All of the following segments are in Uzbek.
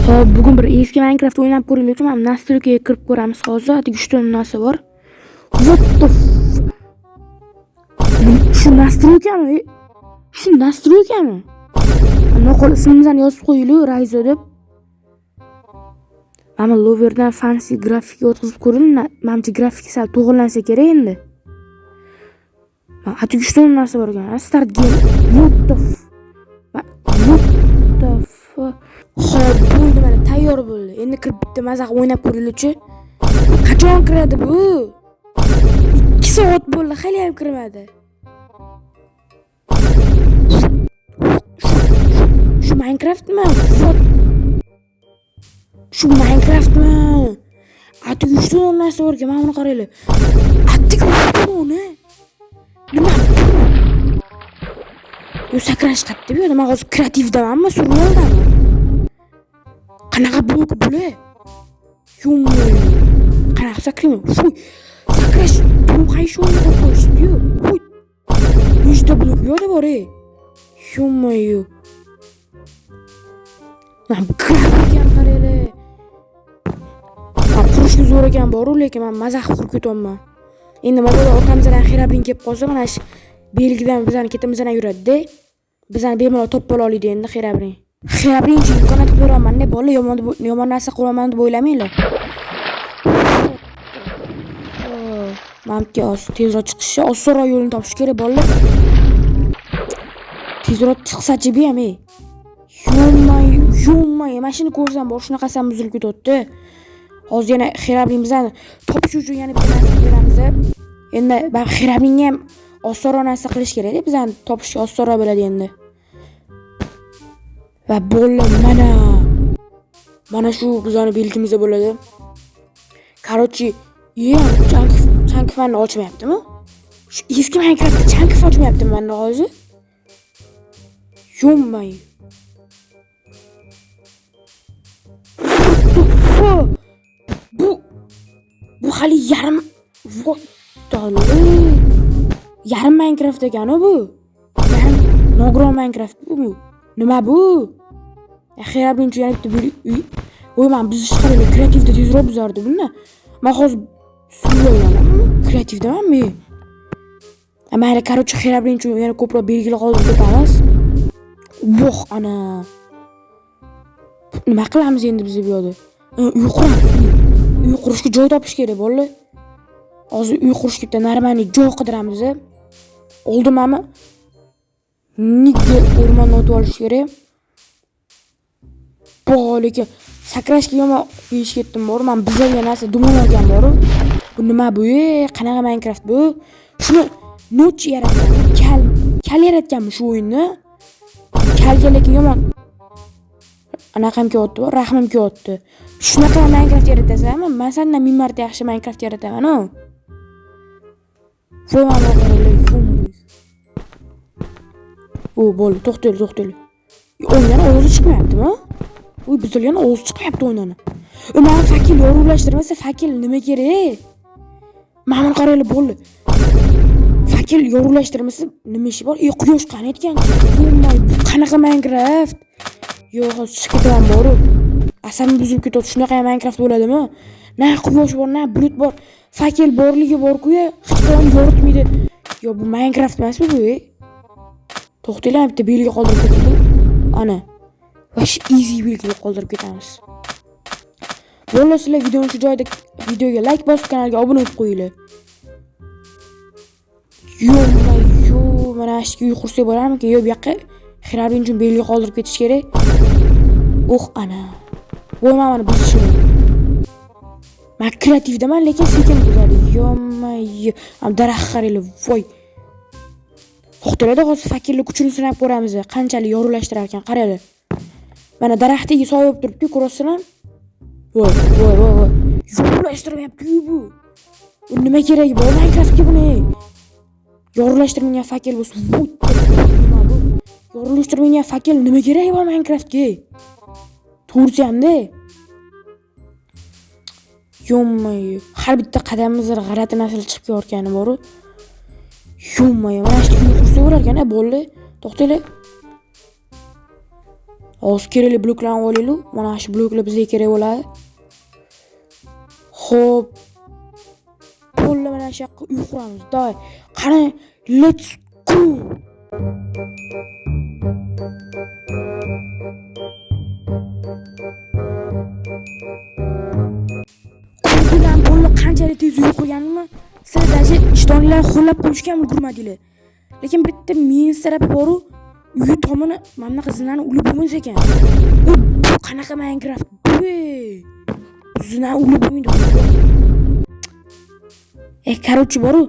Hop, bugun bir eski Minecraft o'ynab ko'raylik uchun ham nastroykaga kirib ko'ramiz hozir. Atigi 3 ta narsa bor. What the Shu nastroykami? Shu nastroykami? Noqol ismimizni yozib qo'yaylik, Rayzo deb. Mana Loverdan fancy grafika o'tkazib ko'ring. Menimcha grafika sal to'g'rilansa kerak endi. Atigi 3 ta narsa bor ekan. Start game. What the Xo'p, bo'ldi, mana tayyor bo'ldi. Endi kirib bitta mazaq o'ynab ko'raylik-chi. Qachon kiradi bu? 2 soat bo'ldi, hali ham kirmadi. Shu Minecraftmi? Shu Minecraftmi? Atigi 3 ta narsa bor ekan, mana buni qaranglar. Atigi buni. Nima? Yo sakrash qayerda bu? Nima hozir kreativdamanmi, survildami? Qanaqa blok bule? Yo'q. Qanaqa sakrayman? Shu sakrash qaysi o'yinga qo'yib qo'yishdi-yu? Voy. Nechta blok yo'da bor ey? Yo'q. Men grafika qaraylar. Qurishga zo'r ekan bor-ku, lekin men mazax qilib ketyapman. Endi mana orqamizdan xirabrin kelib qolsa, mana shu belgidan bizani ketimizdan yuradi-da. Bizani bemalol topib ola oladi endi xirabrin. Xirabrin uchun imkoniyat beraman-da, bola yomon narsa qilaman deb o'ylamanglar. Menimcha tezroq chiqishi, osonroq yo'lini topish kerak bolalar. Tezroq chiqsa-chi bu ham ey. Yo'may, mashina ko'rsam bor, shunaqasi ham buzilib ketyapti. Hozir yana xirabrin bizani topish uchun yana bir narsa beramiz. Endi bu xirabringa ham osonroq narsa qilish kerak-da, bizani topish osonroq bo'ladi endi. Va bo'lar mana shu bizani belgimizda bo'ladi. Короче, chankifani ochmayaptimi? Shu eski Minecraftda chankif ochmayaptimi mana hozir? Yo'may. Bu hali yarim Minecraft ekan bu. Yarim nogiron Minecraft bu. Nima bu? Xirabrin uchun yana bitta uy men buzish kerak, kreativda tezroq buzardi buni. Men hozir suvlayman. Kreativdamanmi? Mayli, короче, xirabrin uchun yana ko'proq belgilar qoldirib ketamiz. Voh, ana. Nima qilamiz endi biz bu yerda? Uy qurishga joy topish kerak bolalar. Hozir uy qurishga bitta normalniy joy qidiramiz. Oldimami? Nega o'rmonni o'tib olish kerak? Lekin sakrashga yomon besh ketdim bor. Men buzilgan narsa dumon olgan bor. Bu nima bu? Qanaqa Minecraft bu? Shuni noch yaratgan, kal yaratganmi shu o'yinni? Kalga lekin yomon. Anaqam kelyapti, rahmim kelyapti. Shunaqa Minecraft yaratasanmi? Men sendan 1000 marta yaxshi Minecraft yarataman-ku. Vo'mani qaraylik. Bo'ldi, to'xtaylik. O'yindan ovozi chiqmayaptimi? Bizlarga ovoz chiqmayapti o'yindan. Mana fakil yorug'lashtirmasa, fakil nima kerak? Mana qaraylik bo'ldi. Fakil yorug'lashtirmasa nima ishi bor? Quyosh qani etgan? Qanaqa Minecraft? Yo'q, hozir chiqib ketaman bor-ku. Asabim buzilib ketyapti. Shunaqa Minecraft bo'ladimi? Na quyosh bor, na bulut bor. Fakil borligi bor-ku, hech qachon yoritmaydi. Yo, bu Minecraft emasmi bu? To'xtaylar, bitta belgi qoldirib ketdi. Ana. Vash easy belgi qoldirib ketamiz. Bo'lmasa sizlar videoni shu joyda videoga like bosib, kanalga obuna bo'lib qo'yinglar. Yo'q, mana shu uy qursak bo'larmikan? Yo'q, bu yoqqa xirabrin uchun belgi qoldirib ketish kerak. Ana. Mana buzishim. Men kreativdaman, lekin sekin buzadi. Yo'may. Ham daraxt qaraylar, voy. To'xtalarda hozir fakirlik kuchini sinab ko'ramiz. Qanchalik yorug'lashtirar ekan, qaraylar. Mana daraxtga soyib turibdi, ko'rasizlar? Voy. Yorug'lashtirmayapti-ku bu. Bu nima kerak bu Minecraftga buni? Yorug'lashtirmagan fakir bo'lsa, nima bu? Yorug'lashtirmagan fakir nima kerak bu Minecraftga? To'g'risi ham-da. Yo'may. Har bitta qadamimizda g'alati narsalar chiqib kelayotgani bor-ku. Yo'may, mana shu qursa bo'lar ekan, bo'ldi. To'xtaylik. Hozir kerakli bloklarni olaylik. Mana shu bloklar bizga kerak bo'ladi. Xo'p. Qo'llar bilan shu yoqqa uy quramiz. Davay. Qani, let's go. Ko'rgan qo'llar qanchalik tez uy qurganimni sizlar даже ishtonlar xo'llab qo'yishga ham ulgurmadinglar. Lekin bitta minus tarafi bor-ku, uy tomini mana bunaqa zinani ulib bo'lmas ekan. Bu qanaqa Minecraft? Zina ulib bo'lmaydi. Короче bor-ku,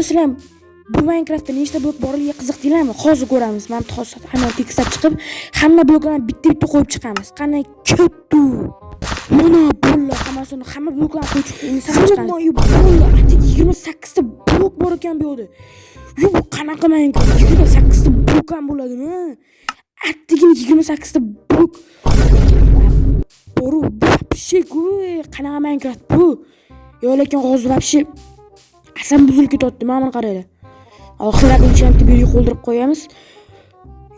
sizlar ham bu Minecraftda nechta blok borligiga qiziqdinglarmi? Hozir ko'ramiz. Men hozir hamma tekstlab chiqib, hamma bloklarni bitta-bitta qo'yib chiqamiz. Qanday ko'pdi. Mana bunlar hamma bloklarni qo'yib chiqamiz. Mo'yu bunlar 28 ta blok bor ekan bu yerda. Bu qanaqa Minecraft? 28 ta blok ham bo'ladimi? Attigin 28 ta blok. Boru вообще qanaqa Minecraft bu? Yo lekin hozir вообще asam buzilib ketyapti. Mana buni qaranglar. Oxirida bunchalik berib qo'ldirib qo'yamiz.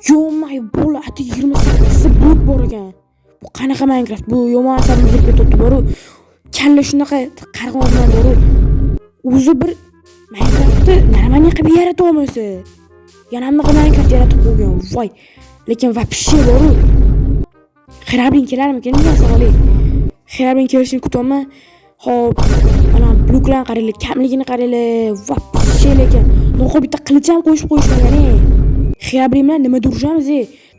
Yo'may bo'la 28 ta blok bor ekan. Bu qanaqa Minecraft? Bu yomon asam buzilib ketyapti. Boru kalla shunaqa qarg'on bilan boru. O'zi bir Minecraftni nima qilib yarata olmasa. Yana hamma Minecraft yaratib qo'ygan. Voy. Lekin вообще boru. Xirabin kelarmikan degan savol. Xirabin kelishini kutaman. Xo'p, mana bloklarni qaranglar, kamligini qaranglar. Вообще lekin noqul bitta qilich ham qo'yishib qo'yishmagan. Xirabin bilan nima durishamiz?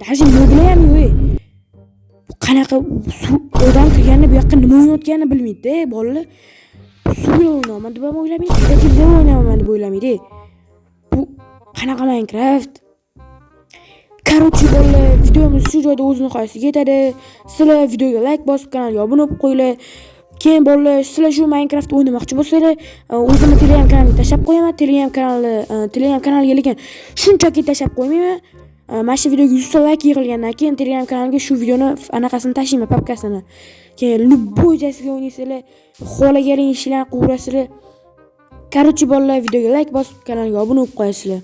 Даже moblar ham yo'q. Bu qanaqa odam kirganda bu yoqqa nima o'ynayotganini bilmaydi-da, bolalar. Suv o'ynayman deb ham o'ylamaydi, tekizda o'ynayman deb o'ylamaydi. Bu qanaqa Minecraft? Короче, bolalar, videomiz shu joyda o'z nihoyasiga yetadi. Sizlar videoga like bosib, kanalga obuna bo'lib qo'yinglar. Keyin bolalar, sizlar shu Minecraft o'ynamoqchi bo'lsanglar, o'zimni Telegram kanalimga tashlab qo'yaman. Telegram kanaliga lekin shunchaki tashlab qo'ymayman. Mana shu videoga 100 ta like yig'ilgandan keyin Telegram kanalimga shu videoni anaqasini tashlayman, papkasini. Keyin любой joysiga o'ynaysizlar, xohlagan ishlarni qilaverasizlar. Короче, bolalar, videoga like bosib, kanalga obuna bo'lib qo'yasizlar.